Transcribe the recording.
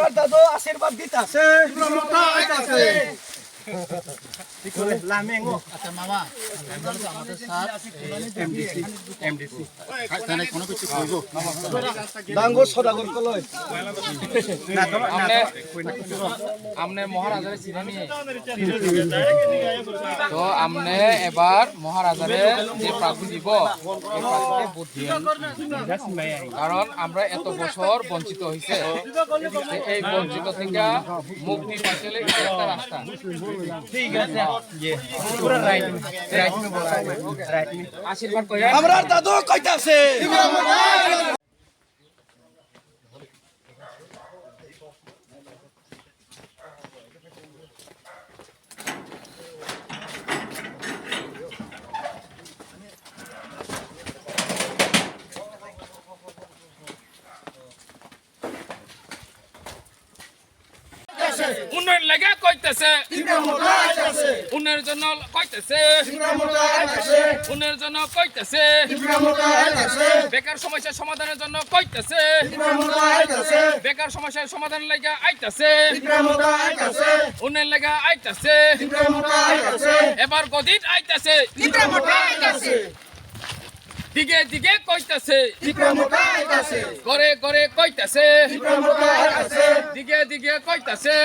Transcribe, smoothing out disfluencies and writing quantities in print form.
আমরা দাদু আশীর্বাদ দিতাছে আচ্ছা মামা আমাদের স্যার এমডিসি কোনো কিছু করবো ডাঙ্গর সদাগর কলয় আমনে মহারাজারে চিনে নিয়ে তো আমনে এবার মহারাজারে যে প্রার্থী দিব এই প্রার্থীকে ভোট দিয়েন কারণ আমরা এত বছর বঞ্চিত হয়েছে এই বঞ্চিত থেকে মুক্তি পাইতে একটা রাস্তা ঠিক আছে আশীর্বাদ করে আমরা দাদু কইতাছে উন্নয়ন লেগে কইতেছে উন্নয়নের জন্য কইতেছে উন্নয়নের জন্য কইতেছে বেকার সমস্যার সমাধানের জন্য কইতেছে বেকার সমস্যার সমাধান লেগে আইতাছে উন্নয়ন লেগে আইতাছে এবার গদিত আইতাছে দিকে দিকে কইতাছে করে করে কইতাছে দিকে দিকে কইতাছে